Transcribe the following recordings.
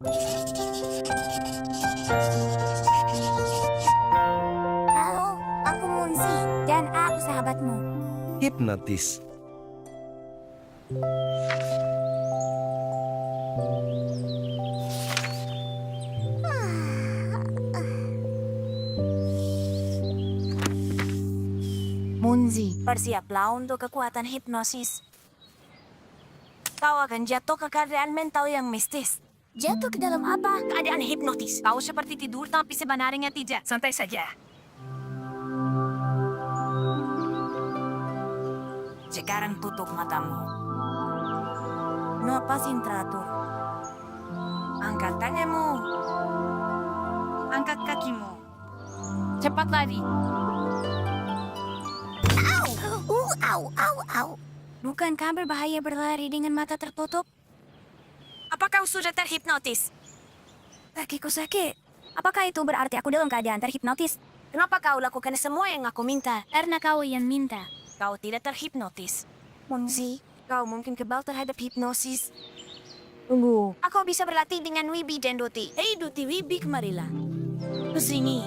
Halo, aku Munzi dan aku sahabatmu. Hipnotis. Munzi, bersiaplah untuk kekuatan hipnosis. Kau akan jatuh ke keadaan mental yang mistis. Jatuh ke dalam apa? Keadaan hipnotis. Kau seperti tidur tapi sebenarnya tidak. Santai saja. Sekarang tutup matamu. Napasin teratur. Angkat tanganmu. Angkat kakimu. Cepat lari. Au. Bukankah berbahaya berlari dengan mata tertutup? Apa kau sudah terhipnotis? Kakiku sakit. Apakah itu berarti aku dalam keadaan terhipnotis? Kenapa kau lakukan semua yang aku minta? Karena kau yang minta. Kau tidak terhipnotis. Munzi, kau mungkin kebal terhadap hipnosis. Tunggu. Aku bisa berlatih dengan Wibi dan Doti. Hei Doti, Wibi, kemarilah. Kesini.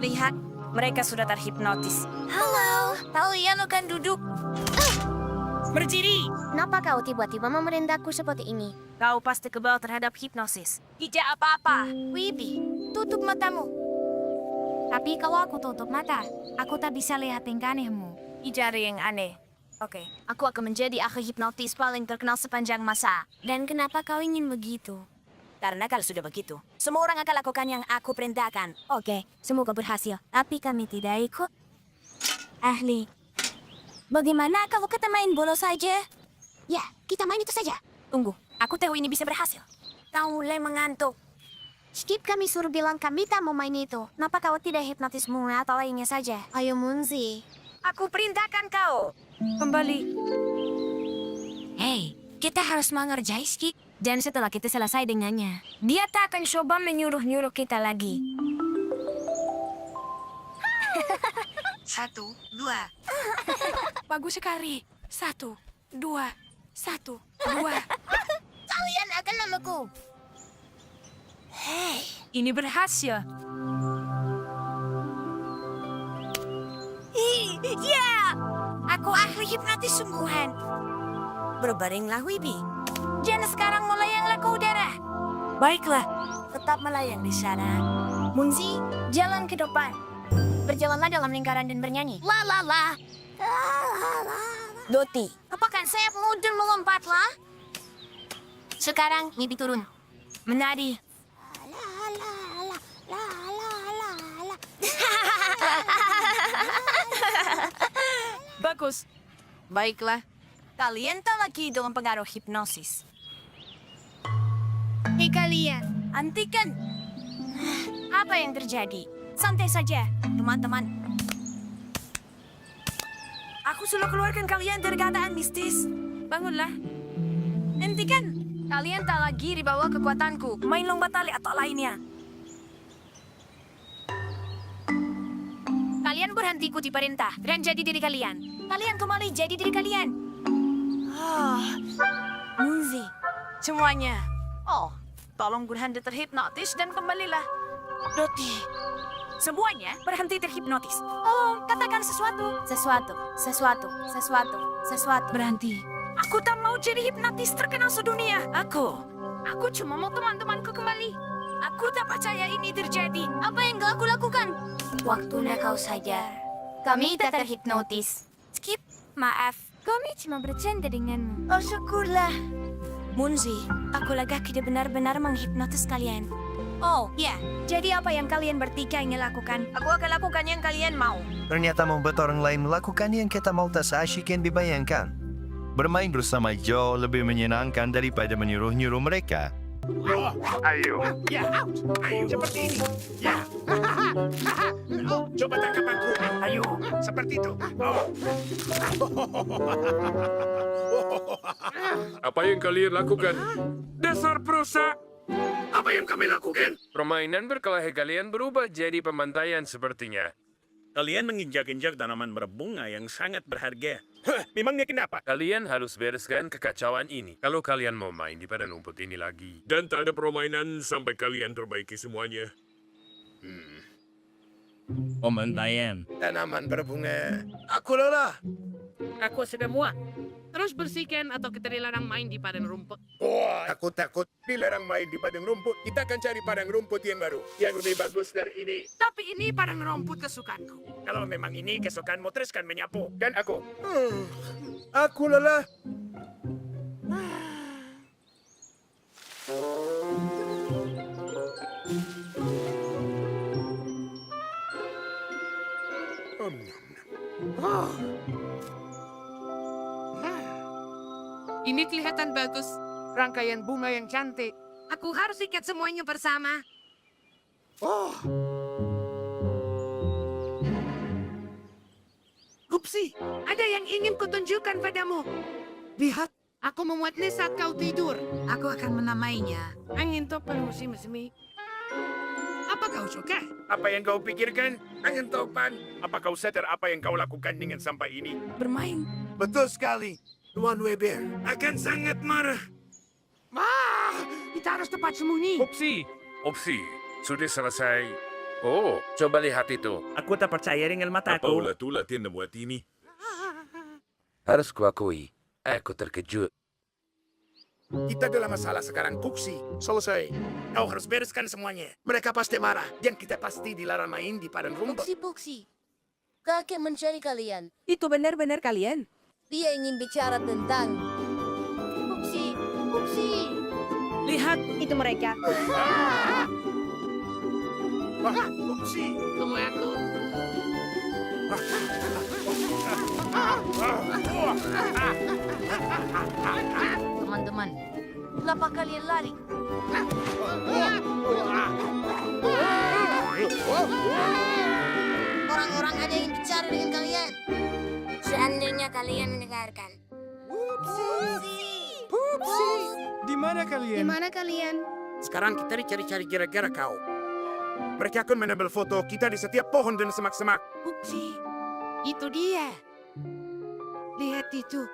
Lihat, mereka sudah terhipnotis. Halo, kalian akan duduk. Berdiri. Kenapa kau tiba-tiba memerintahku seperti ini? Kau pasti kebal terhadap hipnosis. Tidak apa-apa. Wibi, tutup matamu. Tapi kalau aku tutup mata, aku tak bisa lihat tingkah anehmu. Tidak ada yang aneh. Oke, aku akan menjadi ahli hipnotis paling terkenal sepanjang masa. Dan kenapa kau ingin begitu? Karena kalau sudah begitu, semua orang akan lakukan yang aku perintahkan. Oke, semoga berhasil. Tapi kami tidak ikut. Ahli, bagaimana kalau kita main bola saja? Ya, kita main itu saja. Tunggu, aku tahu ini bisa berhasil. Kau mulai mengantuk. Skip, kami suruh bilang kami tak mau main itu. Kenapa kau tidak hipnotis murni atau lainnya saja? Ayo Munzi. Aku perintahkan kau. Kembali. Hei, kita harus mengerjai Skip. Dan setelah kita selesai dengannya, dia tak akan coba menyuruh-nyuruh kita lagi. 1, 2. Bagus sekali. 1, 2, 1, 2. Kalian akan namaku. Hei, ini berhasil. Ya, aku ahli hipnotis sungguhan. Berbaringlah, Wibi. Jangan sekarang melayanglah ke udara. Baiklah, tetap melayang di sana. Munzi, jalan ke depan. Berjalanlah dalam lingkaran dan bernyanyi. La la la. Doti, apakan sayapmu dan melompatlah? Sekarang, Wibi turun. Menari. Bagus. Baiklah. Kalian tak lagi dalam pengaruh hipnosis. Hei kalian, hentikan. Apa yang terjadi? Santai saja, teman-teman. Aku sudah keluarkan kalian dari keadaan mistis. Bangunlah. Hentikan. Kalian tak lagi di bawah kekuatanku. Main lomba tali atau lainnya. Kalian berhenti ikuti perintah dan jadi diri kalian. Kalian kembali jadi diri kalian. Munzi, semuanya. Oh, tolong berhenti terhipnotis dan kembalilah. Doti, semuanya berhenti terhipnotis. Oh, katakan sesuatu. Sesuatu. Berhenti. Aku tak mau jadi hipnotis terkenal sedunia. Aku cuma mau teman-temanku kembali. Aku tak percaya ini terjadi. Apa yang gak aku lakukan? Waktunya kau saja. Kami tak terhipnotis. Skip, maaf. Kami cuma bercanda denganmu. Oh, syukurlah. Munzi, aku lagi tidak benar-benar menghipnotis kalian. Oh, ya. Jadi apa yang kalian bertiga ingin lakukan? Aku akan lakukan yang kalian mau. Ternyata membuat orang lain melakukan yang kita mau tak seasyik yang dibayangkan. Bermain bersama jauh lebih menyenangkan daripada menyuruh-nyuruh mereka. Ayo. Ya, out. Ayo. Seperti ini. Ya. Oh, coba tangkap aku. Ayo. Seperti itu. Oh. Apa yang kalian lakukan? Dasar perusak! Apa yang kami lakukan? Permainan berkelahi kalian berubah jadi pembantaian sepertinya. Kalian menginjak-injak tanaman berbunga yang sangat berharga. Memangnya kenapa? Kalian harus bereskan kekacauan ini. Kalau kalian mau main di padang rumput ini lagi. Dan tak ada permainan sampai kalian perbaiki semuanya. Pembantaian. Tanaman berbunga. Aku lelah. Aku sudah muak. Terus bersihkan atau kita dilarang main di padang rumput. Wah, aku takut dilarang main di padang rumput. Kita akan cari padang rumput yang baru. Yang lebih bagus dari ini. Tapi ini padang rumput kesukaanku. Kalau memang ini kesukaanmu, teruskan menyapu. Dan aku. Aku lelah. Ini kelihatan bagus. Rangkaian bunga yang cantik. Aku harus ikat semuanya bersama. Upsi, ada yang ingin kutunjukkan padamu. Lihat, aku memuatnya saat kau tidur. Aku akan menamainya Angin Topan Musim Semi. Apa kau suka? Apa yang kau pikirkan? Angin topan. Apa kau sadar apa yang kau lakukan dengan sampah ini? Bermain. Betul sekali. Tuan Weber akan sangat marah. Kita harus tepat sembunyi. Opsi, sudah selesai. Oh, coba lihat itu. Aku tak percaya dengan Apa mataku. ulah tu latihan membuat ini? Harus kuakui, aku terkejut. Kita dalam masalah sekarang, Puksi. Selesai. Kau harus bereskan semuanya. Mereka pasti marah. Dan kita pasti dilarang main di padang rumput. Puksi. Kakek mencari kalian. Itu benar-benar kalian? Dia ingin bicara tentang... Puksi. Lihat, itu mereka. Wah, Puksi. Tunggu aku. Teman-teman, kenapa kalian lari? Orang-orang ada yang bicara dengan kalian. Seandainya kalian mendengarkan. Di mana kalian? Sekarang kita dicari-cari gara-gara kau. Mereka akan menambil foto kita di setiap pohon dan semak-semak. Upsi, itu dia. Lihat itu.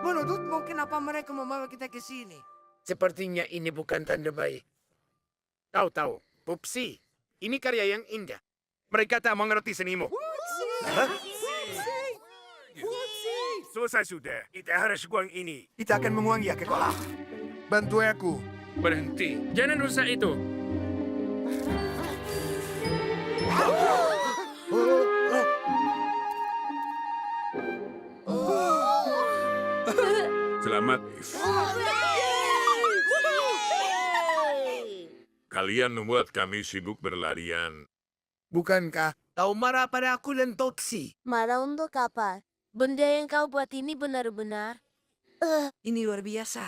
Menurutmu kenapa mereka membawa kita ke sini? Sepertinya ini bukan tanda baik. Kau tahu, Pupsi, ini karya yang indah. Mereka tak mengerti senimu. Hah? Selesai sudah. Kita harus buang ini. Kita akan menguangnya ke kolam. Bantu aku. Berhenti, jangan rusak itu. Selamat, If. Kalian membuat kami sibuk berlarian. Bukankah kau marah pada aku dan Toksi? Marah untuk apa? Benda yang kau buat ini benar-benar Ini luar biasa.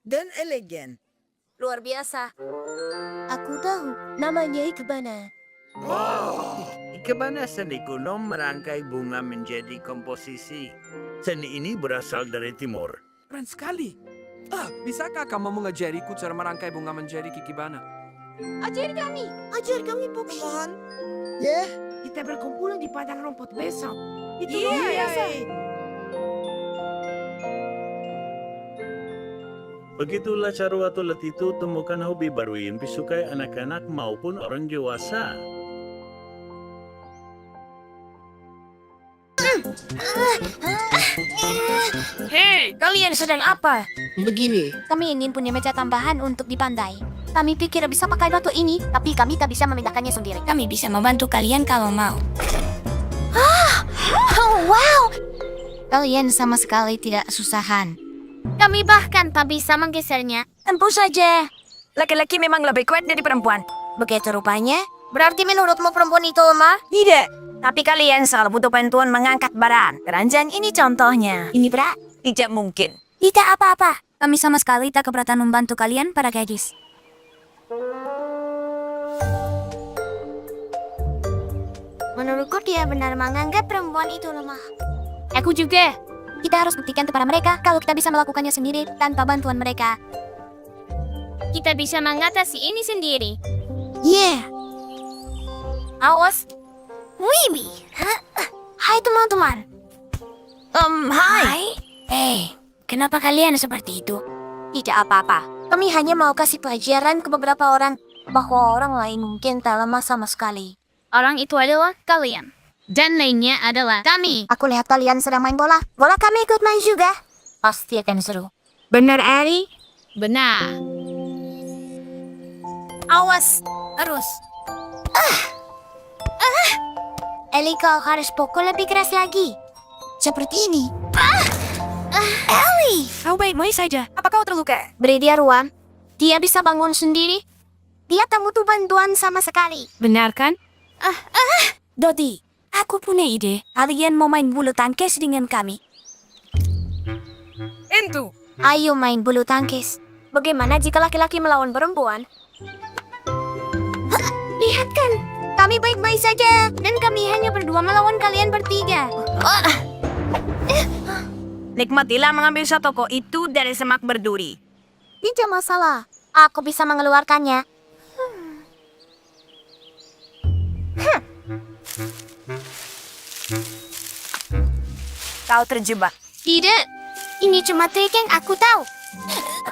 Dan elegan. luar biasa. Aku tahu, namanya Ikebana. Ikebana seni kuno merangkai bunga menjadi komposisi. Seni ini berasal dari timur. Keren sekali. Bisakah kamu mengajariku cara merangkai bunga menjadi kikibana? Ajar kami, Puksi. Kita berkumpul di padang rumput besok. Itu Iya, luar biasa. Begitulah cara waktu itu temukan hobi baru yang disukai anak-anak maupun orang dewasa. Hei, kalian sedang apa? Begini. Kami ingin punya meja tambahan untuk di pantai. Kami pikir bisa pakai batu ini, tapi kami tak bisa memindahkannya sendiri. Kami bisa membantu kalian kalau mau. Oh, wow! Kalian sama sekali tidak kesusahan. Kami bahkan tak bisa menggesernya. Tentu saja. Laki-laki memang lebih kuat dari perempuan. Begitu rupanya? Berarti menurutmu perempuan itu lemah? Tidak. Tapi kalian selalu butuh bantuan mengangkat barang. Keranjang ini contohnya. Ini berat. Tidak mungkin. Tidak apa-apa. Kami sama sekali tak keberatan membantu kalian, para gadis. Menurutku dia benar menganggap perempuan itu lemah. Aku juga. Kita harus buktikan kepada mereka kalau kita bisa melakukannya sendiri tanpa bantuan mereka. Kita bisa mengatasi ini sendiri. Yeah. Awas. Wibi. Hai teman-teman. Hai. Kenapa kalian seperti itu? Tidak apa-apa. Kami hanya mau kasih pelajaran ke beberapa orang bahwa orang lain mungkin tak lemah sama sekali. Orang itu adalah kalian. Dan lainnya adalah kami. Aku lihat kalian sedang main bola. Bola kami ikut main juga. Pasti akan seru. Benar, Ari? Benar. Awas, terus. Eli, kau harus pukul lebih keras lagi. Seperti ini. Eli! Kau baik-baik saja. Apa kau terluka? Beri dia ruang. Dia bisa bangun sendiri. Dia tak butuh bantuan sama sekali. Benar kan? Dodi, aku punya ide. Kalian mau main bulu tangkis dengan kami? Entu. Ayo main bulu tangkis. Bagaimana jika laki-laki melawan perempuan? Lihat kan, kami baik-baik saja. Dan kami hanya berdua melawan kalian bertiga. Nikmatilah mengambil sotoko itu dari semak berduri. Tidak masalah. Aku bisa mengeluarkannya. Kau terjebak. Tidak. Ini cuma trik yang aku tahu.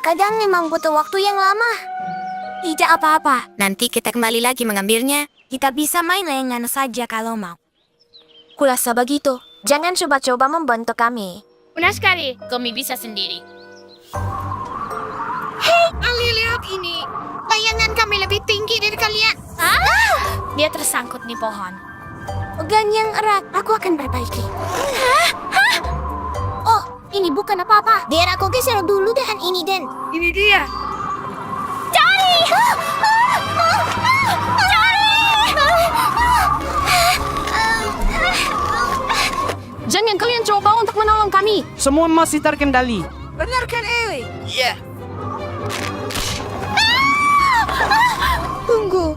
Kadang memang butuh waktu yang lama. Tidak apa-apa. Nanti kita kembali lagi mengambilnya. Kita bisa main layangan saja kalau mau. Kulasa begitu. Jangan coba-coba membantu kami. Benar sekali. Kami bisa sendiri. Ali, lihat ini. Layangan kami lebih tinggi dari kalian. Dia tersangkut di pohon. Pegang yang erat. Aku akan perbaiki. Oh, ini bukan apa-apa. Biar aku geser dulu dengan ini, Den. Ini dia. Jangan kalian coba untuk menolong kami. Semua masih terkendali. Benar kan, Eli? Tunggu.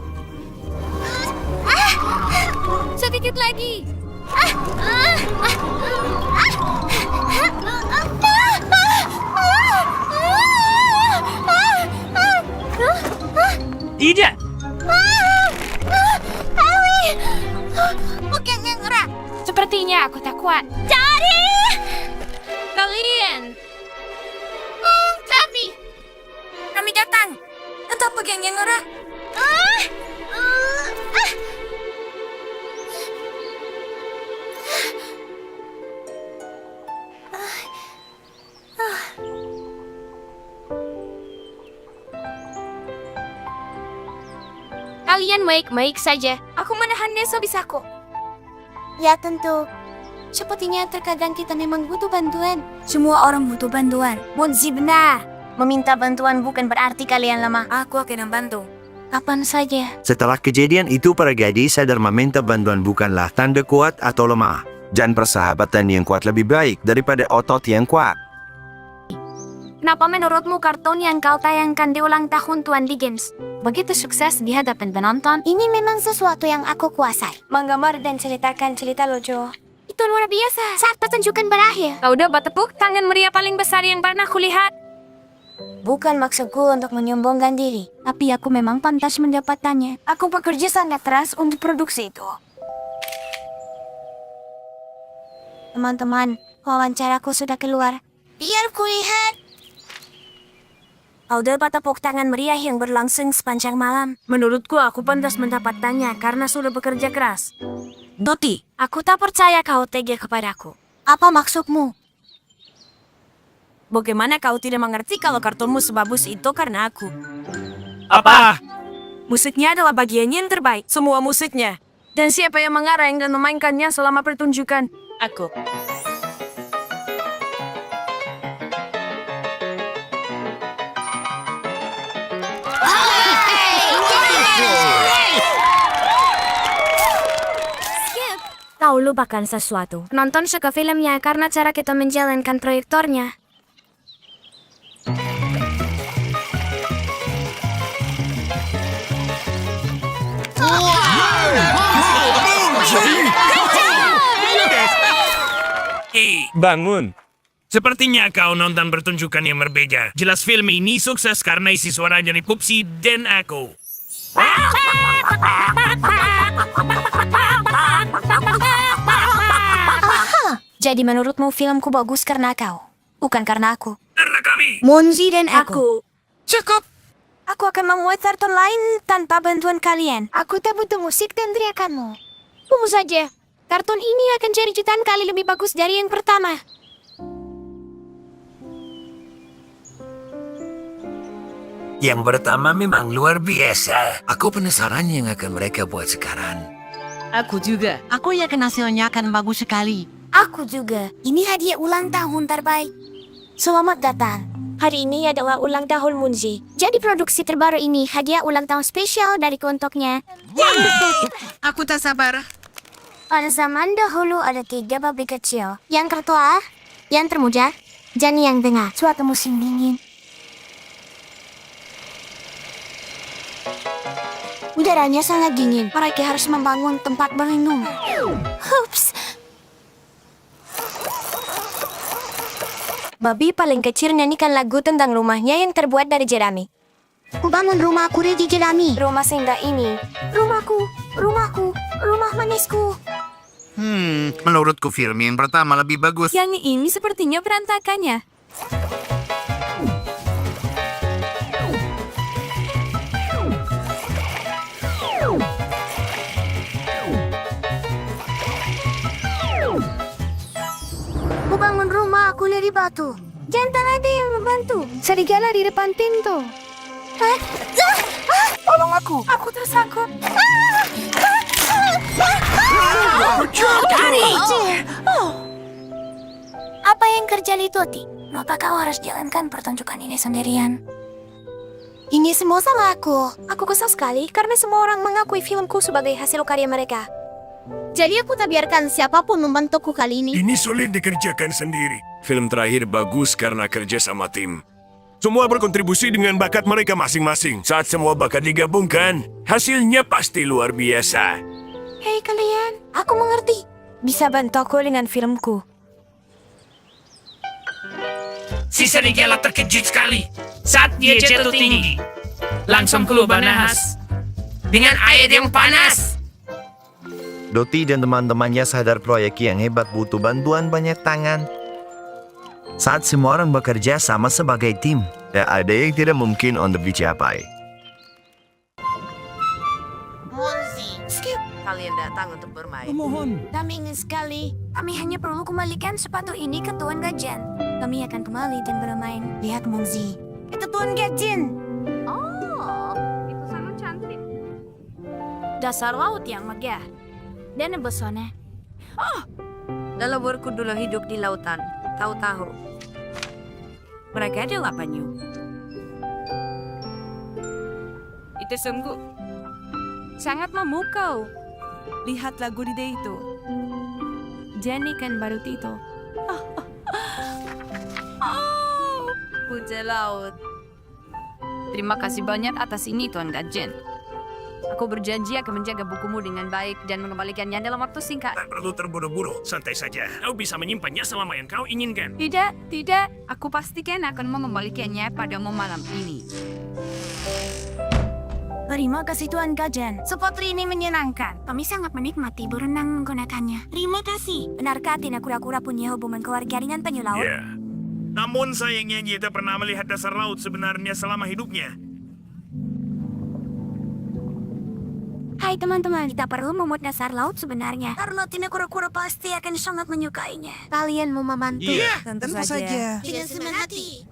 Sedikit lagi. Tidak. Pegang yang erat. Sepertinya aku tak kuat. Kalian. Kami datang. Tetap pegang yang erat. Kalian baik-baik saja. Aku menahannya sebisaku. Ya tentu. Sepertinya terkadang kita memang butuh bantuan. Semua orang butuh bantuan. Monzi benar. Meminta bantuan bukan berarti kalian lemah. Aku akan membantu. Kapan saja. Setelah kejadian itu, para gadis sadar meminta bantuan bukanlah tanda kuat atau lemah. Dan persahabatan yang kuat lebih baik daripada otot yang kuat. Kenapa menurutmu kartun yang kau tayangkan di ulang tahun Tuan Dickens begitu sukses di hadapan penonton? Ini memang sesuatu yang aku kuasai. Menggambar dan ceritakan cerita lucu. Itu luar biasa. Saat pertunjukan berakhir. Kau dapat tepuk tangan meriah paling besar yang pernah kulihat. Bukan maksudku untuk menyombongkan diri, tapi aku memang pantas mendapatkannya. Aku bekerja sangat keras untuk produksi itu. Teman-teman, wawancaraku sudah keluar. Biar kulihat. Kau dapat tepuk tangan meriah yang berlangsung sepanjang malam. Menurutku aku pantas mendapatkannya karena sudah bekerja keras. Doti, Aku tak percaya kau tega kepadaku. apa maksudmu? Bagaimana kau tidak mengerti kalau kartunmu sebagus itu karena aku? Apa? Musiknya adalah bagian yang terbaik, semua musiknya. Dan siapa yang mengarang dan memainkannya selama pertunjukan? Aku. Kau lupakan sesuatu. Nonton suka filmnya karena cara kita menjalankan proyektornya. Hei, bangun. Sepertinya kau nonton pertunjukan yang berbeda. Jelas film ini sukses karena isi suaranya dari Pupsi dan aku. Jadi menurutmu filmku bagus karena kau, bukan karena aku. Karena kami. Monzi dan aku. Cukup! Aku akan membuat kartun lain tanpa bantuan kalian. Aku tak butuh musik dan teriakanmu. Tunggu saja. Kartun ini akan jadi jutaan kali lebih bagus dari yang pertama. Yang pertama memang luar biasa. Aku penasaran yang akan mereka buat sekarang. Aku juga. Aku yakin hasilnya akan bagus sekali. Aku juga. Ini hadiah ulang tahun terbaik. Selamat datang. Hari ini adalah ulang tahun Munzi. Jadi produksi terbaru ini hadiah ulang tahun spesial dari untuknya. Aku tak sabar. Pada zaman dahulu ada 3 pabrik kecil. Yang tertua, yang termuda, dan yang tengah. Suatu musim dingin. Udaranya sangat dingin. Mereka harus membangun tempat berlindung. Hups. Babi paling kecil nyanyikan lagu tentang rumahnya yang terbuat dari jerami. Kubangun rumahku di jerami. Rumah seindah ini. Rumahku, rumahku, rumah manisku. Menurutku film yang pertama lebih bagus. Yang ini sepertinya berantakannya. Kubangun rumah aku dari batu. Jangan ada yang membantu. Serigala di depan pintu. Hah? Tolong aku. Aku tersangkut. Apa yang terjadi, Toti? Kenapa kau harus jalankan pertunjukan ini sendirian? Ini semua salah aku. Aku kesal sekali karena semua orang mengakui filmku sebagai hasil karya mereka. Jadi aku tak biarkan siapapun membantuku kali ini. Ini sulit dikerjakan sendiri. Film terakhir bagus karena kerja sama tim. Semua berkontribusi dengan bakat mereka masing-masing. Saat semua bakat digabungkan, hasilnya pasti luar biasa. Hei kalian, aku mengerti. Bisa bantu aku dengan filmku. Si serigala terkejut sekali saat dia jatuh tinggi. Langsung keluar nahas dengan air yang panas. Doti dan teman-temannya sadar proyek yang hebat butuh bantuan banyak tangan. Saat semua orang bekerja sama sebagai tim, tak ada yang tidak mungkin untuk dicapai. Skip. Kalian datang untuk bermain. Mohon. Kami ingin sekali. Kami hanya perlu kembalikan sepatu ini ke Tuan Gajen. Kami akan kembali dan bermain. Lihat Monzi. Itu Tuan Gajen. Oh, itu sangat cantik. Dasar laut yang megah dan pesona. Leluhurku dulu hidup di lautan. Tahu-tahu. Mereka adalah penyu. Itu sungguh sangat memukau. Lihat lagu di itu. Jenny kan baru itu. Putih laut. Terima kasih banyak atas ini, Tuan Gajen. Aku berjanji akan menjaga bukumu dengan baik dan mengembalikannya dalam waktu singkat. Tak perlu terburu-buru, santai saja. Kau bisa menyimpannya selama yang kau inginkan. Tidak. Aku pastikan akan mengembalikannya padamu malam ini. Terima kasih Tuan Gajen. Sepatu ini menyenangkan. Kami sangat menikmati berenang menggunakannya. Terima kasih. Benarkah Tina kura-kura punya hubungan keluarga dengan penyu laut? Ya. Namun sayangnya dia tak pernah melihat dasar laut sebenarnya selama hidupnya. Hai teman-teman, kita perlu membuat dasar laut sebenarnya. Karena Tina kura-kura pasti akan sangat menyukainya. Kalian mau membantu? Iya, Tentu saja. Dengan senang hati.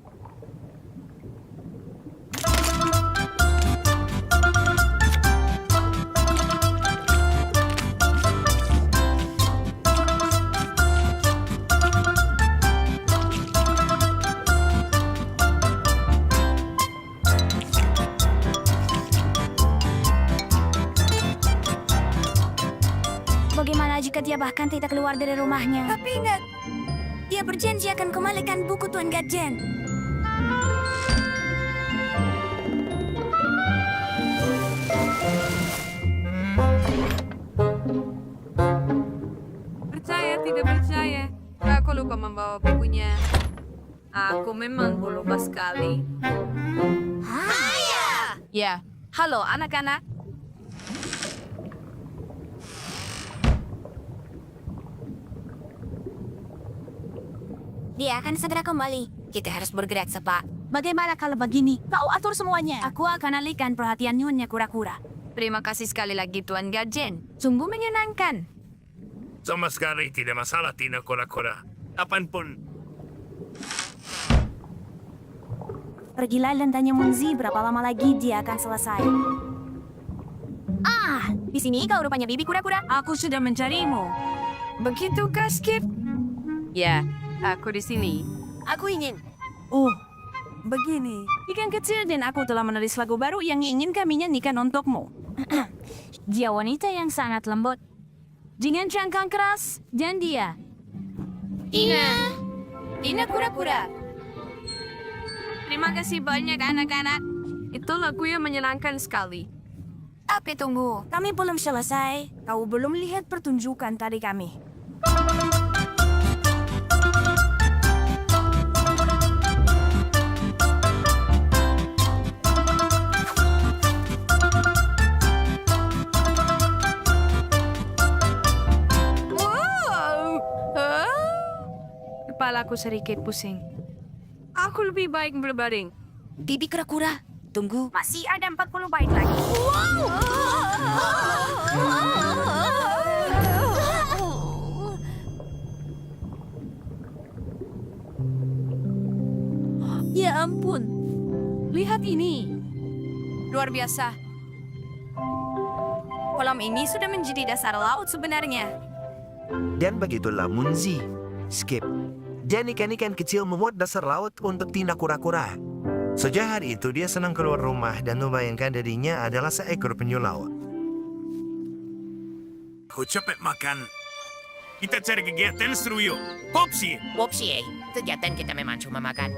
Bagaimana jika dia bahkan tidak keluar dari rumahnya? Tapi ingat, dia berjanji akan kembalikan buku Tuan Gajen. Percaya tidak percaya. Aku lupa membawa bukunya. Aku memang lupa sekali. Ya, halo anak-anak. Dia akan segera kembali. Kita harus bergerak cepat. Bagaimana kalau begini? Kau atur semuanya. Aku akan alihkan perhatian Nyonya kura-kura. Terima kasih sekali lagi Tuan Gajen. Sungguh menyenangkan. Sama sekali tidak masalah, Tina kura-kura. Kapanpun. Pergilah dan tanya Munzi berapa lama lagi dia akan selesai. Ah, di sini kau rupanya bibi kura-kura. Aku sudah mencarimu. Begitu kah, Skip? Ya, aku di sini. Aku ingin. Oh, begini. Ikan kecil dan aku telah menulis lagu baru yang ingin kami nyanyikan untukmu. Dia wanita yang sangat lembut. Dengan cangkang keras, dan dia. Tina kura-kura. Terima kasih banyak anak-anak. Itu lagu yang menyenangkan sekali. Tapi tunggu, kami belum selesai. Kau belum lihat pertunjukan tadi kami. Kepalaku sedikit pusing. Aku lebih baik berbaring. Bibi kura-kura. Tunggu. Masih ada 40 bait lagi. Ya ampun. Lihat ini. Luar biasa. Kolam ini sudah menjadi dasar laut sebenarnya. Dan begitulah Munzi, Skip, dan ikan-ikan kecil membuat dasar laut untuk Tina kura-kura. Sejak hari itu dia senang keluar rumah dan membayangkan dirinya adalah seekor penyu laut. Aku capek makan. Kita cari kegiatan seru yuk. Popsi. Wopsi, kegiatan kita memang cuma makan.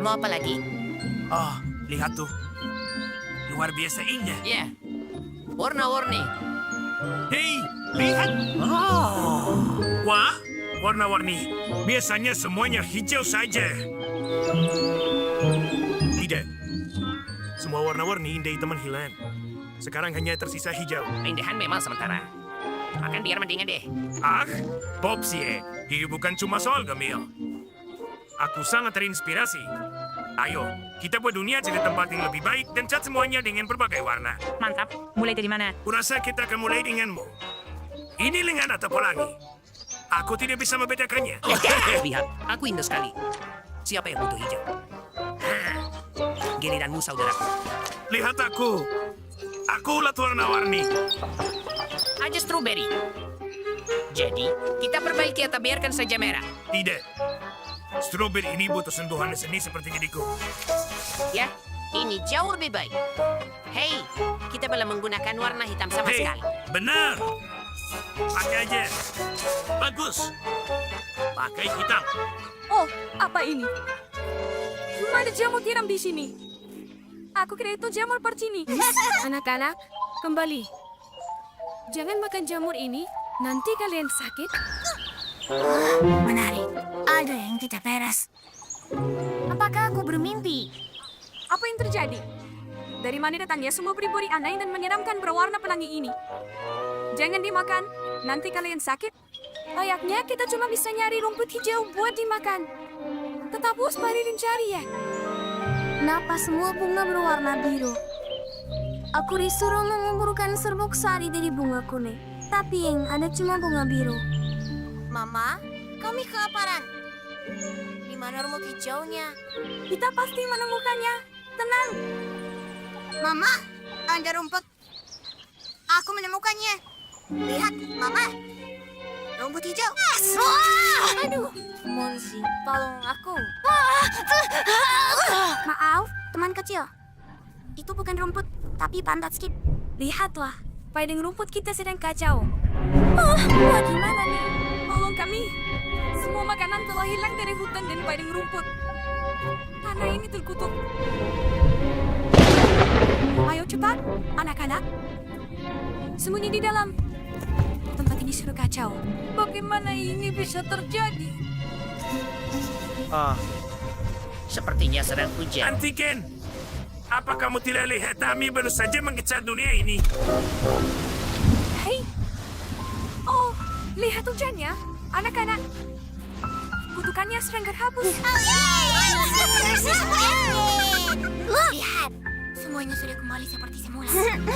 Mau apa lagi? Oh, lihat tuh. Luar biasa indah. Ya, warna-warni. Hei, lihat. Wah, warna-warni. Biasanya semuanya hijau saja. Tidak. Semua warna-warni indah teman hilang. Sekarang hanya tersisa hijau. Keindahan memang sementara. Makan biar mendingan deh. Ah, Popsi, hidup bukan cuma soal gemil. Aku sangat terinspirasi. Ayo, kita buat dunia jadi tempat yang lebih baik dan cat semuanya dengan berbagai warna. Mantap. Mulai dari mana? Kurasa kita akan mulai denganmu. Ini lengan atau pelangi? Aku tidak bisa membedakannya. Lihat, aku indah sekali. Siapa yang butuh hijau? Giliranmu, saudaraku. Lihat aku. Akulah warna-warni. Aja strawberry. Jadi, kita perbaiki atau biarkan saja merah. Tidak. Strawberry ini butuh sentuhan seni seperti diriku. Ya, ini jauh lebih baik. Hei, kita belum menggunakan warna hitam sama Hei, sekali. benar. Pakai aja. Bagus. Pakai hitam. Oh, apa ini? Ada jamur tiram di sini. Aku kira itu jamur percini. Anak-anak, kembali. Jangan makan jamur ini, nanti kalian sakit. Menarik. Ada yang tidak beres. Apakah aku bermimpi? Apa yang terjadi? Dari mana datangnya semua peri-peri aneh dan menyeramkan berwarna pelangi ini? Jangan dimakan, nanti kalian sakit. Layaknya kita cuma bisa nyari rumput hijau buat dimakan. Tetap waspada dan cari ya. Kenapa semua bunga berwarna biru? Aku disuruh mengumpulkan serbuk sari dari bunga kuning. Tapi yang ada cuma bunga biru. Mama, kami kelaparan. Di mana rumput hijaunya? Kita pasti menemukannya. Tenang. Mama, ada rumput. Aku menemukannya. Lihat, Mama. Rumput hijau. Aduh, Monsi, tolong aku. Maaf, teman kecil. Itu bukan rumput, tapi pantat Skip. Lihatlah, padang rumput kita sedang kacau. Bagaimana nih? Tolong kami. Semua makanan telah hilang dari hutan dan padang rumput. Tanah ini terkutuk. Ayo cepat, anak-anak. Sembunyi di dalam. Tempat ini sudah kacau. Bagaimana ini bisa terjadi? Sepertinya sedang hujan. Antiken, apa kamu tidak lihat kami baru saja mengecat dunia ini? Hei. Oh, lihat hujannya, anak-anak. Aku kutukannya sering terhapus. Lihat, semuanya sudah kembali seperti semula.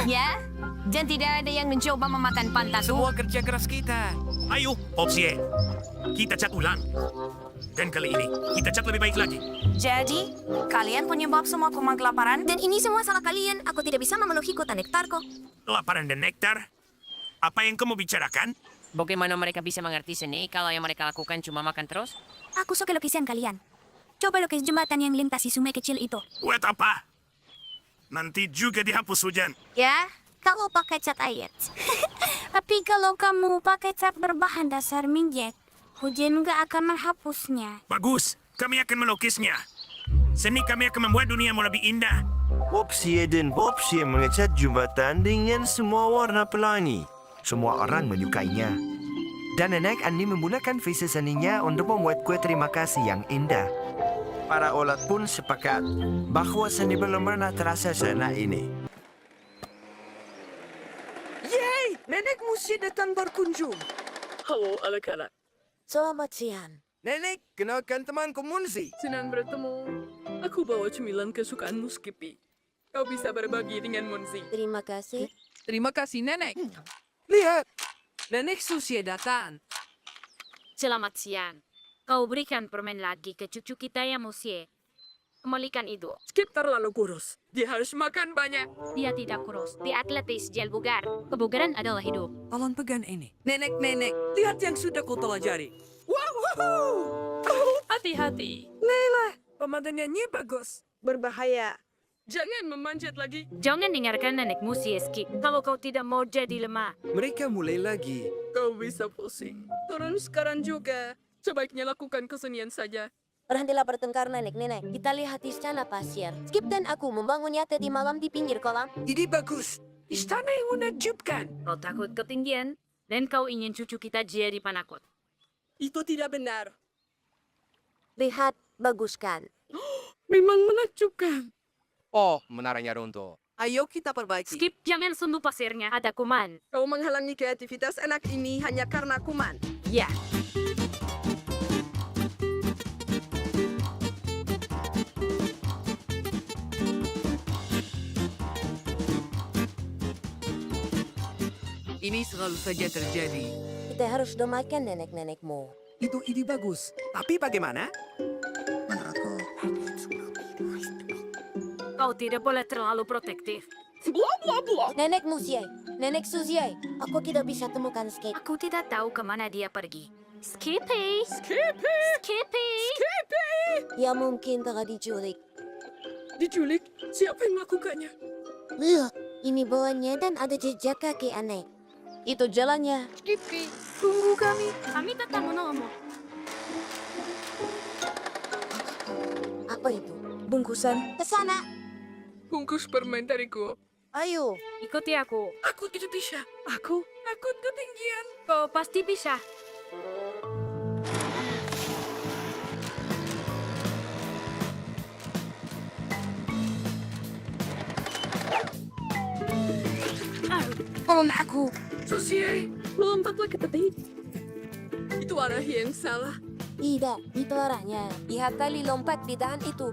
Ya, dan tidak ada yang mencoba memakan pantas. Semua kerja keras kita. Ayo, Popsie. Kita cat ulang. Dan kali ini, kita cat lebih baik lagi. Jadi, kalian penyebab semua kuman kelaparan? Dan ini semua salah kalian. Aku tidak bisa memenuhi kota nektarku. Kelaparan dan nektar? Apa yang kamu bicarakan? Bagaimana mereka bisa mengerti seni kalau yang mereka lakukan cuma makan terus? Aku suka lukisan kalian. Coba lukis jembatan yang lintasi sungai kecil itu. Buat apa? Nanti juga dihapus hujan. Ya, kalau pakai cat air. Tapi kalau kamu pakai cat berbahan dasar minyak, hujan nggak akan menghapusnya. Bagus, kami akan melukisnya. Seni kami akan membuat duniamu lebih indah. Popsie dan Popsie mengecat jembatan dengan semua warna pelangi. Semua orang menyukainya. Dan nenek Annie menggunakan visi seninya untuk membuat kue terima kasih yang indah. Para olat pun sepakat bahwa seni belum pernah terasa seenak ini. Yeay! Nenek Musi datang berkunjung. Halo anak-anak. Selamat siang. Nenek, kenalkan temanku Munzi. Senang bertemu. Aku bawa cemilan kesukaanmu, Skippy. Kau bisa berbagi dengan Munzi. Terima kasih. Terima kasih, Nenek. Lihat, Nenek Susie datang. Selamat siang. Kau berikan permen lagi ke cucu kita ya, Musie. Kembalikan itu. Skip terlalu kurus. Dia harus makan banyak. Dia tidak kurus. Dia atletis, dia bugar. Kebugaran adalah hidup. Tolong pegang ini. Nenek, lihat yang sudah kau pelajari. Wow! Hati-hati. Leila, pemandangannya bagus. Berbahaya. Jangan memanjat lagi. Jangan dengarkan nenek Musie, Skip. Kalau kau tidak mau jadi lemah. Mereka mulai lagi. Kau bisa pusing. Turun sekarang juga. Sebaiknya lakukan kesenian saja. Berhentilah bertengkar nenek-nenek. Kita lihat istana pasir. Skip dan aku membangunnya tadi malam di pinggir kolam. Ini bagus. Istana yang menakjubkan. Kau takut ketinggian, dan kau ingin cucu kita jadi penakut. Itu tidak benar. Lihat, bagus kan? Memang menakjubkan. Oh, menaranya runtuh. Ayo kita perbaiki. Skip, jangan sentuh pasirnya. Ada kuman. Kau menghalangi kreativitas anak ini hanya karena kuman. Ya. Ini selalu saja terjadi. Kita harus domakan nenek-nenekmu. Itu ide bagus. Tapi bagaimana? Kau tidak boleh terlalu protektif. Blah, blah, blah. Nenek Musie, Nenek Suzie, aku tidak bisa temukan Skip. Aku tidak tahu kemana dia pergi. Skippy! Skippy! Skippy! Skippy! Ya mungkin telah diculik. Diculik? Siapa yang melakukannya? Lihat, ini bawahnya dan ada jejak kaki aneh. Itu jalannya. Skippy, tunggu kami. Kami tetap menolongmu. Apa itu? Bungkusan. Ke sana. Bungkus permen dariku. Ayo. Ikuti aku. Aku tidak bisa. Aku takut ketinggian. Kau pasti bisa. Tolong aku. Susie, lompatlah ke tepi. Itu arah yang salah. Tidak, itu arahnya. Lihat tali lompat di dahan itu.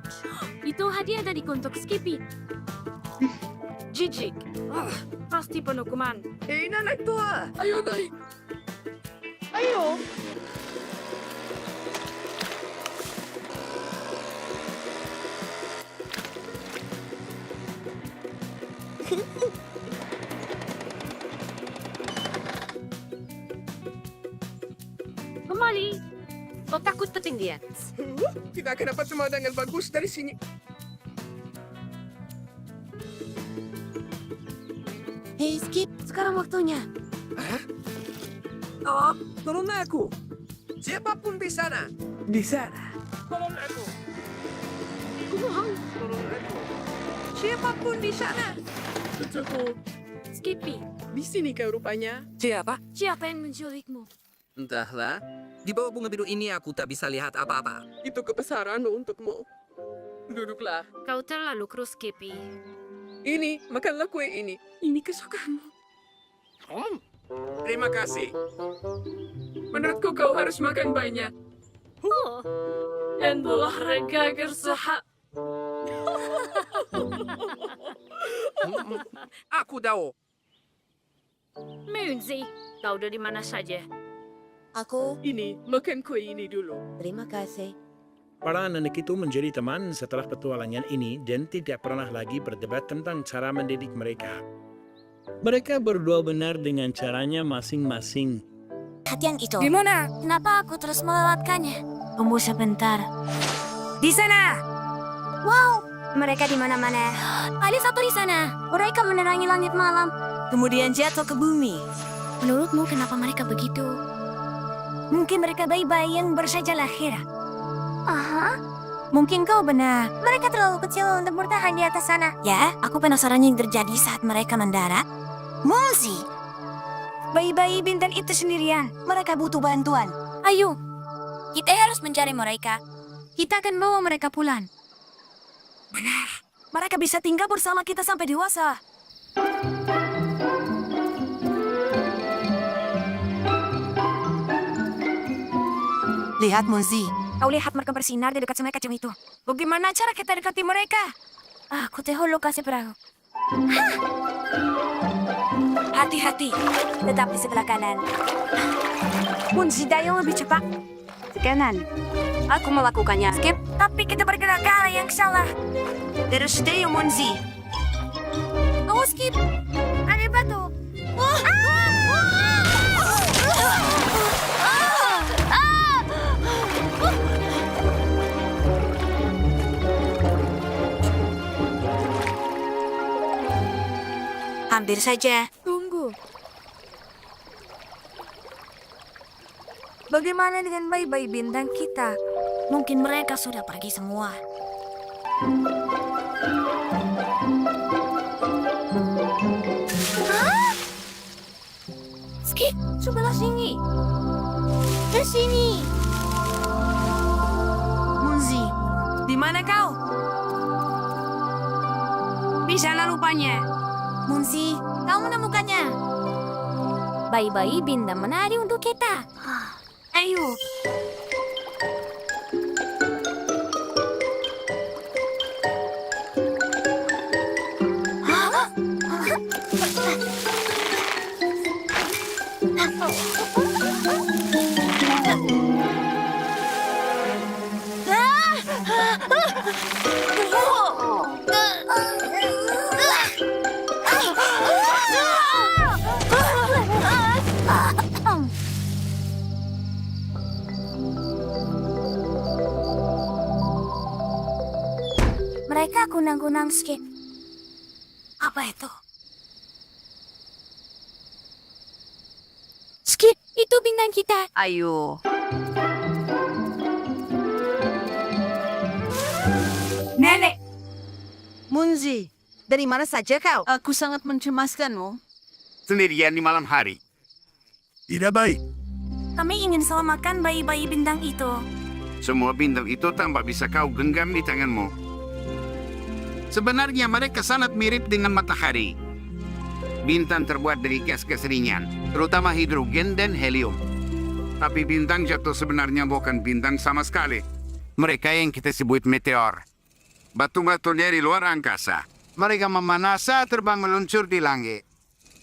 Itu hadiah dari untuk Skippy. Jijik. Pasti penuh kuman. Hei, nenek tua. Ayo naik. Ayo. Kembali. Kau takut ketinggian? Kita akan dapat pemandangan bagus dari sini. Hei Skip, sekarang waktunya. Oh, tolong aku. Siapapun di sana. Di sana. Tolong aku. Kumohon. Tolong aku. Siapapun di sana. Cucuku. Skippy, Di sini kau rupanya. Siapa? siapa yang menculikmu? Entahlah. Di bawah bunga biru ini aku tak bisa lihat apa-apa. Itu kebesaran untukmu. Duduklah. Kau terlalu krus, Skippy. Ini, makanlah kue ini. Ini kesukaanmu. Terima kasih. Menurutku kau harus makan banyak. En olahraga gersaha. Aku tahu. Moonsy, kau udah di mana saja? Aku, Ini, makan kue ini dulu. terima kasih. Para anak itu menjadi teman setelah petualangan ini dan tidak pernah lagi berdebat tentang cara mendidik mereka. Mereka berdua benar dengan caranya masing-masing. Hatian itu. Gimana? Kenapa aku terus melewatkannya? Tunggu sebentar. Di sana! Wow, mereka di mana-mana. Ada satu di sana. Mereka menerangi langit malam. Kemudian jatuh ke bumi. Menurutmu kenapa mereka begitu? Mungkin mereka bayi-bayi yang baru saja lahir. Aha. Mungkin kau benar. Mereka terlalu kecil untuk bertahan di atas sana. Ya, aku penasaran yang terjadi saat mereka mendarat. Moonsy! Bayi-bayi bintang itu sendirian. Mereka butuh bantuan. Ayo, kita harus mencari mereka. Kita akan bawa mereka pulang. Benar. Mereka bisa tinggal bersama kita sampai dewasa. Lihat, Munzi. Kau lihat mereka bersinar di dekat sungai kecil itu. Bagaimana cara kita dekati mereka? Aku tahu lokasi perahu. Hati-hati. Tetap di sebelah kanan. Munzi Dayo lebih cepat. Kanan. Aku melakukannya. Skip. Tapi kita bergerak ke arah yang salah. Terus Dayo Munzi. Oh, skip. Ada batu. Hampir saja. Tunggu. Bagaimana dengan bayi-bayi bintang kita? Mungkin mereka sudah pergi semua. Skip, sebelah sini. Ke sini. Munzi, di mana kau? Di sana rupanya. Munzi, kau menemukannya. Bayi-bayi bintang menari untuk kita. Ayo. Mereka kunang-kunang Skip. Apa itu? Skip, itu bintang kita. Ayo. Nenek! Munzi, dari mana saja kau? Aku sangat mencemaskanmu. Sendirian di malam hari. Tidak baik. Kami ingin selamatkan bayi-bayi bintang itu. Semua bintang itu tampak bisa kau genggam di tanganmu. Sebenarnya mereka sangat mirip dengan matahari. Bintang terbuat dari gas-gas ringan, terutama hidrogen dan helium. Tapi bintang jatuh sebenarnya bukan bintang sama sekali. Mereka yang kita sebut meteor. Batu-batu dari luar angkasa. Mereka memanas saat terbang meluncur di langit.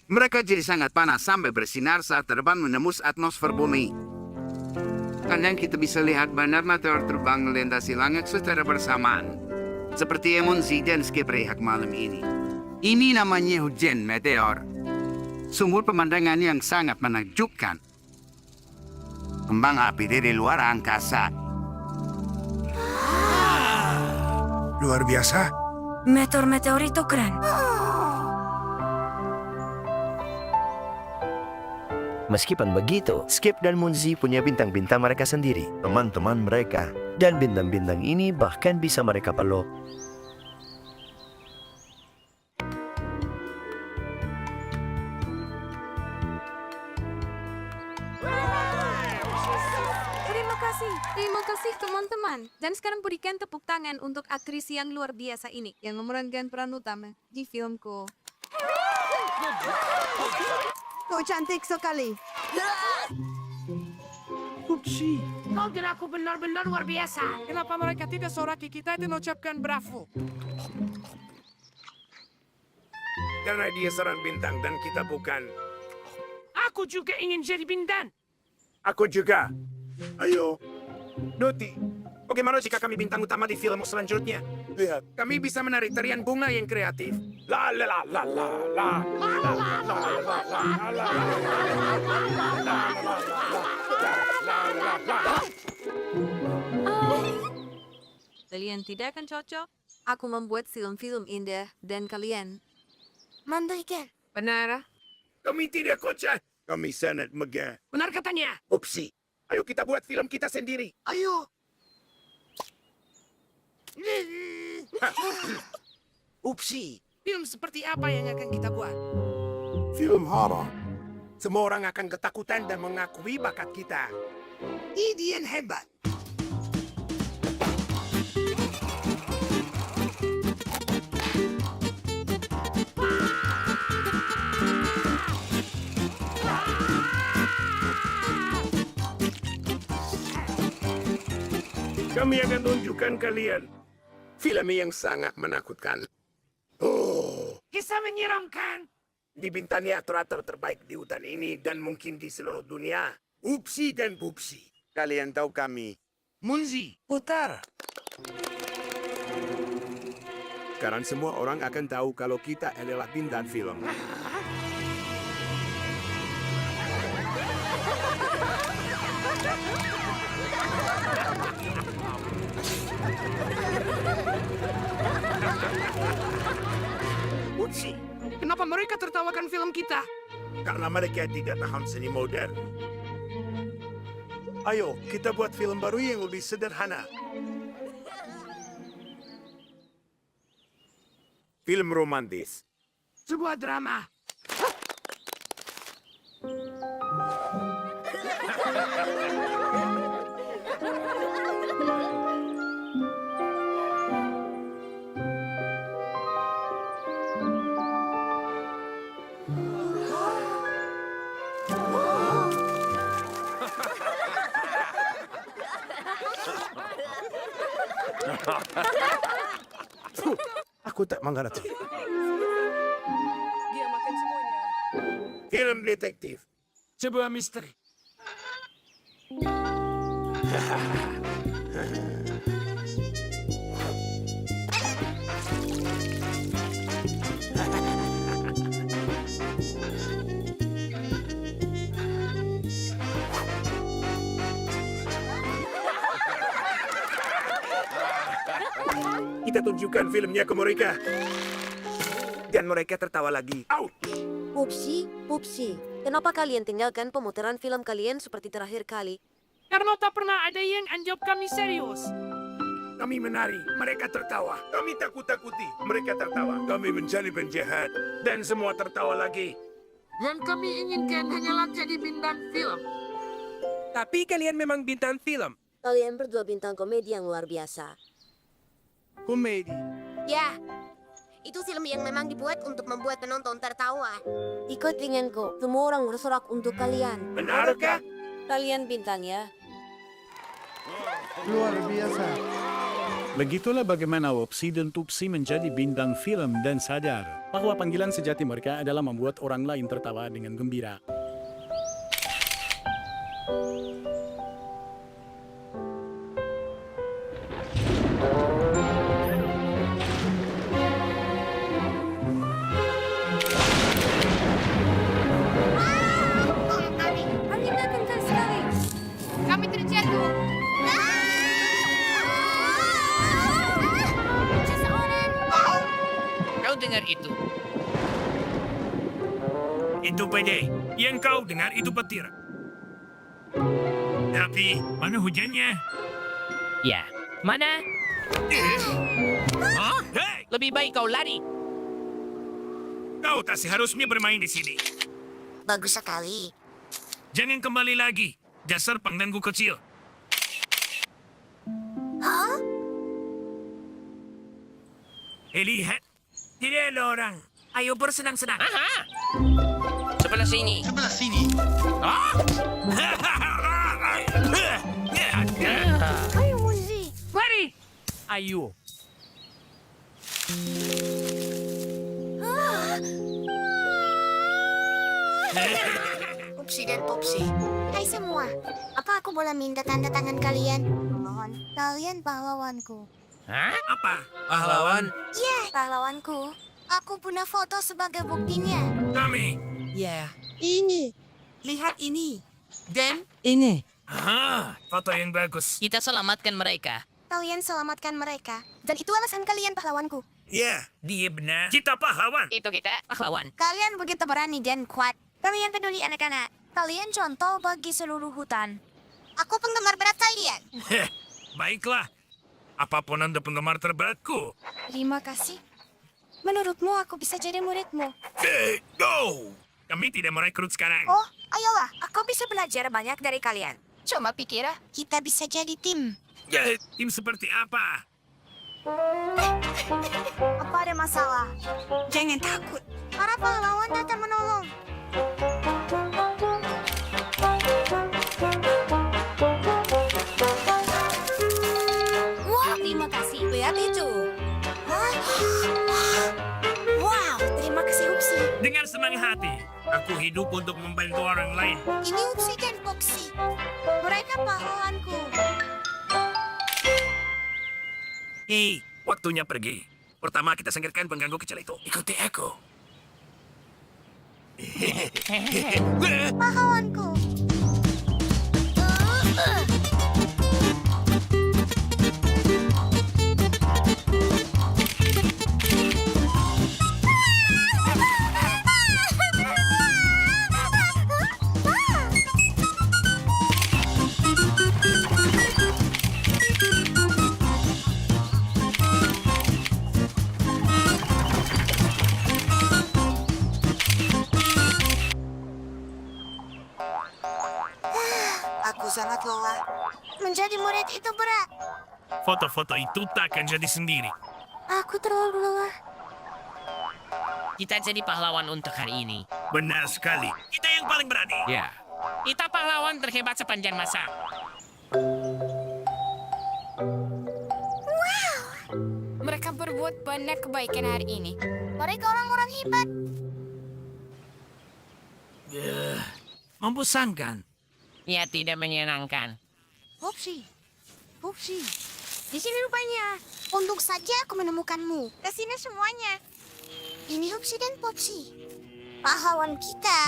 Mereka jadi sangat panas sampai bersinar saat terbang menembus atmosfer bumi. Kadang kita bisa lihat bandar meteor terbang melintasi langit secara bersamaan. Seperti Munzi dan Skip rehat malam ini. Ini namanya hujan meteor. Sungguh pemandangan yang sangat menakjubkan. Kembang api dari luar angkasa. Luar biasa. Meteor-meteor itu keren. Meskipun begitu, Skip dan Munzi punya bintang-bintang mereka sendiri, teman-teman mereka. Dan bintang-bintang ini bahkan bisa mereka peluk. Terima kasih teman-teman. Dan sekarang berikan tepuk tangan untuk aktris yang luar biasa ini yang memerankan peran utama di filmku. Kau cantik sekali. Upsi, kau dan aku benar-benar luar biasa. Kenapa mereka tidak soraki kita dan ucapkan bravo? Karena dia seorang bintang dan kita bukan. Aku juga ingin jadi bintang. Aku juga. Ayo. Doti, bagaimana jika kami bintang utama di film selanjutnya? Lihat, kami bisa menari tarian bunga yang kreatif. La la la la la la. La la la la la la. Kalian tidak akan cocok? Aku membuat film-film indah dan kalian. Mandoiken. Benar? Kami tidak kocak. Kami sangat megah. Benar katanya. Upsi, ayo kita buat film kita sendiri. Ayo. Upsi, Film seperti apa yang akan kita buat? film horor. Semua orang akan ketakutan dan mengakui bakat kita. Ide yang hebat. Kami akan tunjukkan kalian film yang sangat menakutkan. Oh, Kisah menyeramkan. dibintangi aktor-aktor terbaik di hutan ini dan mungkin di seluruh dunia. Upsi dan Pupsi. Kalian tahu kami. Munzi, putar. Sekarang semua orang akan tahu kalau kita adalah bintang film. Upsi, Kenapa mereka tertawakan film kita? karena mereka tidak tahan seni modern. Ayo, kita buat film baru yang lebih sederhana. Film romantis. Sebuah drama. Aku tak mengerti. Dia makan semuanya. Film detektif. Sebuah misteri. Kita tunjukkan filmnya ke mereka. Dan mereka tertawa lagi. Out! Pupsi. Kenapa kalian tinggalkan pemutaran film kalian seperti terakhir kali? Karena tak pernah ada yang anggap kami serius. Kami menari, mereka tertawa. Kami takut-takuti, mereka tertawa. Kami mencari penjahat, dan semua tertawa lagi. Yang kami inginkan hanyalah jadi bintang film. Tapi kalian memang bintang film. Kalian berdua bintang komedi yang luar biasa. Komedi. Ya, itu film yang memang dibuat untuk membuat penonton tertawa. Ikut denganku, semua orang bersorak untuk kalian. Benarkah? Kalian bintangnya. Luar biasa. Begitulah bagaimana Upsi dan Tupsi menjadi bintang film dan sadar bahwa panggilan sejati mereka adalah membuat orang lain tertawa dengan gembira. Anginnya kencang sekali. Kami terjatuh. Kau dengar itu? Itu pede. Yang kau dengar itu petir. Tapi, mana hujannya? Ya. Mana? Hah? Hei! Lebih baik kau lari. Kau tak seharusnya bermain di sini. Bagus sekali. Jangan kembali lagi. Dasar pangdanggu kecil. Lihat. Tidak ada orang. Ayo bersenang-senang. Aha! Sebelah sini. Sebelah sini. Ah! Ayo. Upsi dan Popsi. Hai semua, apa aku boleh minta tanda tangan kalian? Mohon, kalian pahlawanku. Hah? Apa? Pahlawan? Ya, pahlawanku. Aku punya foto sebagai buktinya. Kami. Ya, Ini. lihat ini. Dan ini. Ah, foto yang bagus. Kita selamatkan mereka. Kalian selamatkan mereka. Dan itu alasan kalian pahlawanku. Ya, dia benar. Kita pahlawan. Itu kita pahlawan. Kalian begitu berani dan kuat. Kalian peduli anak-anak. Kalian contoh bagi seluruh hutan. Aku penggemar berat kalian. Heh, baiklah. Apapun Anda penggemar terberatku. Terima kasih. Menurutmu aku bisa jadi muridmu? Go! Kami tidak merekrut sekarang. Oh, ayolah. Aku bisa belajar banyak dari kalian. Cuma pikir, kita bisa jadi tim. Ya, tim seperti apa? Apa ada masalah? Jangan takut. Para pahlawan datang menolong. Wah, terima kasih. Lihat itu. Wow, terima kasih Upsi. Dengan senang hati, aku hidup untuk membantu orang lain. Ini Upsi dan Foxy. Mereka pahlawanku. Hei, waktunya pergi. Pertama kita singkirkan pengganggu kecil itu. Ikuti aku. Pahlawanku. Aku sangat lelah. Menjadi murid itu berat. Foto-foto itu tak akan jadi sendiri. Aku terlalu lelah. Kita jadi pahlawan untuk hari ini. Benar sekali. Kita yang paling berani. Ya. Kita pahlawan terhebat sepanjang masa. Mereka berbuat banyak kebaikan hari ini. Mereka orang-orang hebat. Membosankan. Ya, tidak menyenangkan. Popsi. Popsi. Di sini rupanya. Untung saja aku menemukanmu. Kesini semuanya. Ini Upsi dan Popsi. Pahlawan kita.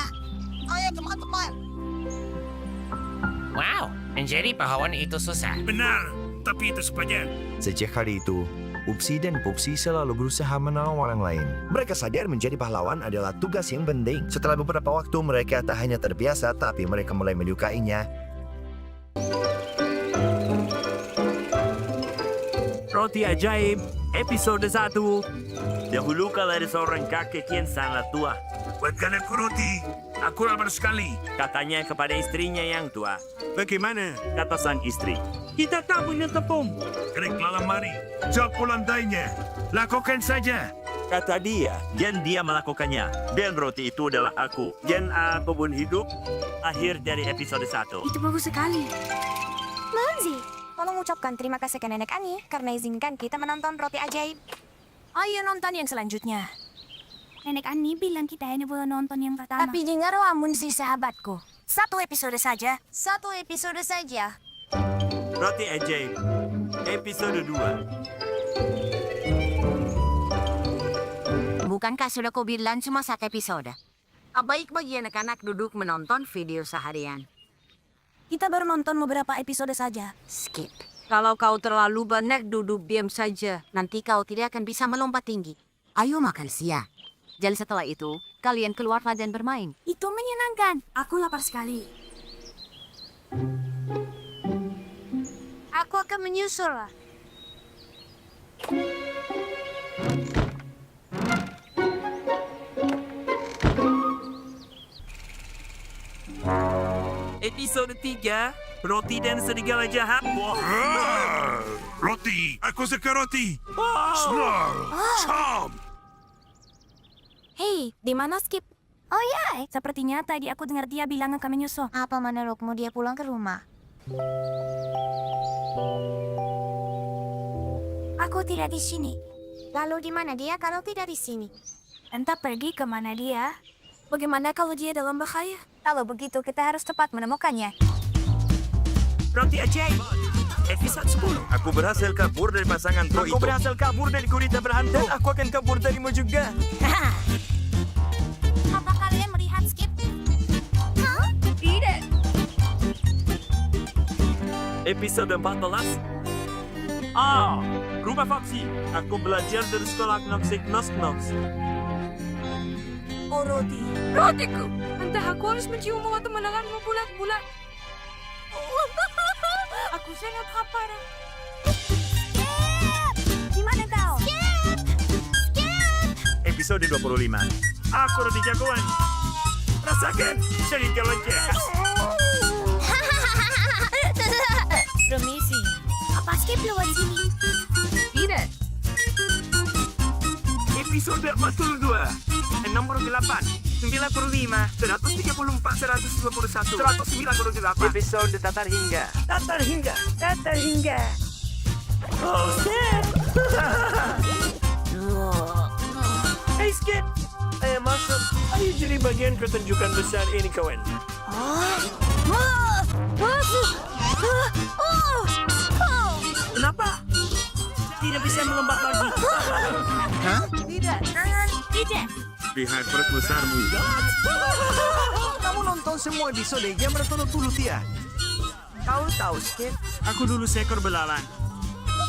Ayo teman-teman. Wow, menjadi pahlawan itu susah. Benar, tapi itu sepanjang. Sejak hari itu, Upsi dan Pupsi selalu berusaha menolong orang lain. Mereka sadar menjadi pahlawan adalah tugas yang penting. Setelah beberapa waktu, mereka tak hanya terbiasa, tapi mereka mulai menyukainya. Roti ajaib, episode 1. Dahulu kala ada seorang kakek yang sangat tua. Buatkan aku roti. Aku lapar sekali. Katanya kepada istrinya yang tua. Bagaimana? Kata sang istri. Kita tak punya tepung. Keriklah lemari. Sapu lantainya. Lakukan saja. Kata dia. Dan dia melakukannya. Dan roti itu adalah aku. Dan aku pun hidup. Akhir dari episode 1. Itu bagus sekali. Manzi, tolong ucapkan terima kasih ke Nenek Ani karena izinkan kita menonton Roti Ajaib. Ayo nonton yang selanjutnya. Nenek Ani bilang kita hanya boleh nonton yang pertama. Tapi dengarlah Munsi sahabatku. 1 episode saja. 1 episode saja. Roti ajaib. Episode 2. Bukankah sudah kau bilang cuma 1 episode? Baik bagi anak-anak duduk menonton video seharian. Kita baru nonton beberapa episode saja. Skip. Kalau kau terlalu banyak duduk diam saja, nanti kau tidak akan bisa melompat tinggi. Ayo makan siang. Dan setelah itu, kalian keluarlah dan bermain. Itu menyenangkan. Aku lapar sekali. Aku akan menyusul. Episode 3. Roti dan serigala jahat. Roti. Aku suka roti. Chomp. Hei, di mana Skip? Oh ya, Sepertinya tadi aku dengar dia bilang akan menyusul. apa menurutmu dia pulang ke rumah? Aku tidak di sini. Lalu di mana dia kalau tidak di sini? Entah pergi kemana dia. Bagaimana kalau dia dalam bahaya? Kalau begitu kita harus cepat menemukannya. Roti ajaib. Episode 10. Aku berhasil kabur dari pasangan pro itu. Aku berhasil kabur dari gurita berhantu. Dan aku akan kabur darimu juga. Apa kalian melihat Skip? Tidak. Episode 14. Rumah Foxy. Aku belajar dari sekolah Knoxik Knox. Oh, roti. Rotiku. Entah aku harus mencium waktu menelanmu bulat-bulat. Aku sangat lapar. Di mana kau? Episode 25. Aku roti jagoan. Rasakan. Jadi loncat. Permisi. Apa Skip lewat sini? Tidak. Episode 42. Nomor 8. 95, 134, 121, 198. Episode Tatar Hingga. Oh, Skip! Hey, Skip! Ayo masuk. Ayo jadi bagian pertunjukan besar ini, kawan. Kenapa? Tidak bisa melompat lagi. Tidak. Tidak. Lihat perut besarmu. Kamu nonton semua episode yang berturut-turut ya? Kau tahu, Skip? Aku dulu seekor belalang.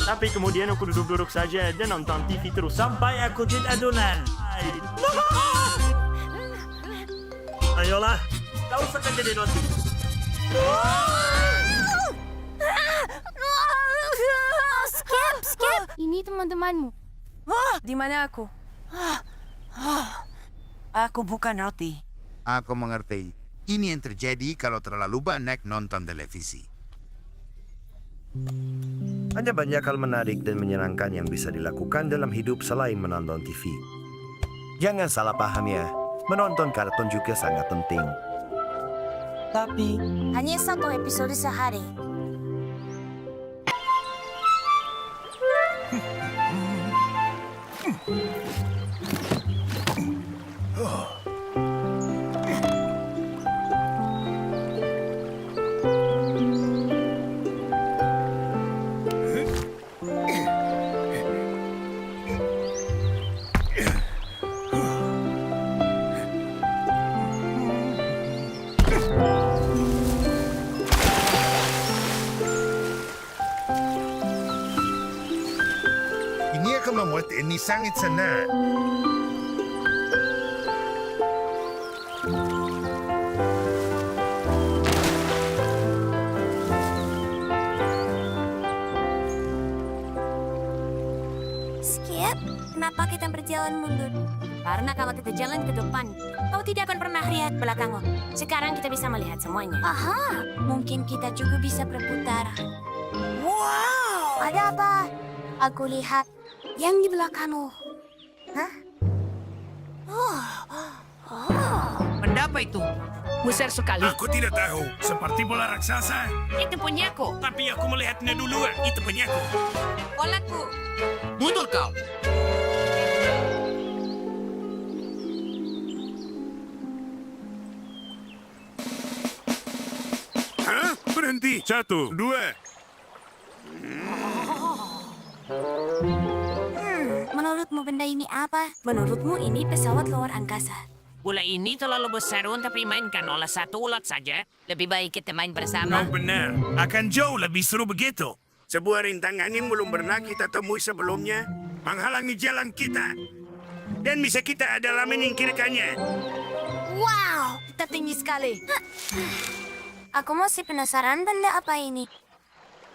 Tapi kemudian aku duduk-duduk saja dan nonton TV terus sampai aku jadi adonan. Ayolah, kau akan jadi roti. Skip. Ini teman-temanmu. Di mana aku? Aku bukan roti. Aku mengerti. Ini yang terjadi kalau terlalu banyak nonton televisi. Hanya banyak hal menarik dan menyenangkan yang bisa dilakukan dalam hidup selain menonton TV. Jangan salah paham ya, menonton kartun juga sangat penting. Tapi hanya satu episode sehari. Ini akan membuat ini sangat senang. Skip, kenapa kita berjalan mundur? Karena kalau kita jalan ke depan, kau tidak akan pernah lihat belakangmu. Sekarang kita bisa melihat semuanya. Aha, mungkin kita juga bisa berputar. Wow, ada apa? Aku lihat yang di belakangmu. Hah? Benda apa itu? Besar sekali. Aku tidak tahu. Seperti bola raksasa. Itu punyaku. Tapi aku melihatnya duluan. Itu punyaku. Bolaku. Mundur kau. Hah? Berhenti. 1, 2. Menurutmu benda ini apa? Menurutmu ini pesawat luar angkasa. Bola ini terlalu besar untuk dimainkan oleh satu ulat saja. Lebih baik kita main bersama. Kau benar. Akan jauh lebih seru begitu. Sebuah rintangan yang belum pernah kita temui sebelumnya menghalangi jalan kita. Dan bisa kita adalah menyingkirkannya. Wow, kita tinggi sekali. Aku masih penasaran benda apa ini.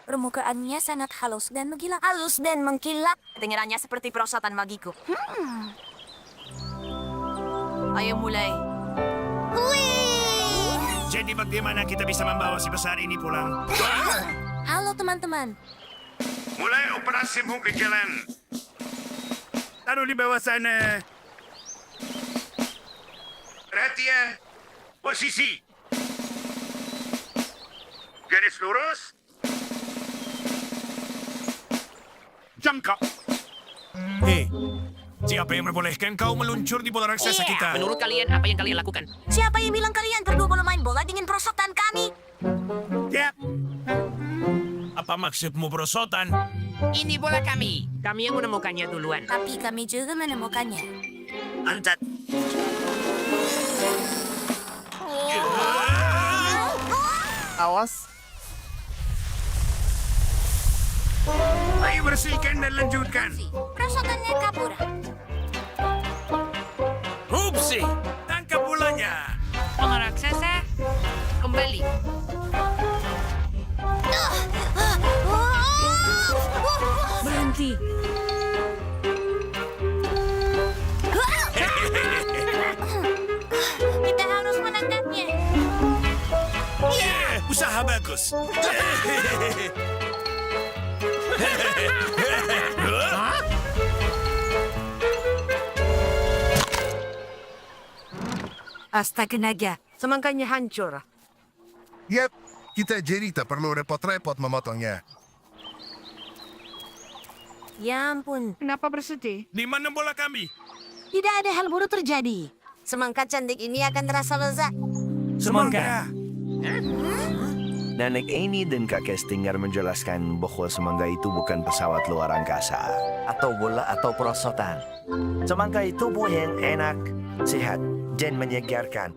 Permukaannya sangat halus dan mengkilap. Halus dan mengkilap. Kedengarannya seperti perosotan magiku. Ayo mulai. Wih! Jadi bagaimana kita bisa membawa si besar ini pulang? Halo teman-teman. Mulai operasimu ke jalan. Taruh di bawah sana. Perhatian. Posisi. Garis lurus. Jangka. Hei, siapa yang membolehkan kau meluncur di bola raksasa kita? Menurut kalian, apa yang kalian lakukan? Siapa yang bilang kalian berdua boleh main bola dengan perosotan kami? Yep. Apa maksudmu berosotan? Ini bola kami. Kami yang menemukannya duluan. Tapi kami juga menemukannya. Antat. Awas. Ayo bersihkan dan lanjutkan. Perosotannya kabur. Hupsi, tangkap bolanya. Mga raksasa, kembali. Berhenti. Kita harus menangkapnya. Yeah, usaha bagus. Astaga naga, semangkanya hancur. Yep, kita jadi tak perlu repot-repot memotongnya. Ya ampun, Kenapa bersedih? Di mana bola kami? Tidak ada hal buruk terjadi. semangka cantik ini akan terasa lezat. Semangka. Nenek Amy dan kakek Stinger menjelaskan bahwa semangka itu bukan pesawat luar angkasa atau bola atau perosotan. Semangka itu buah yang enak, sehat, dan menyegarkan.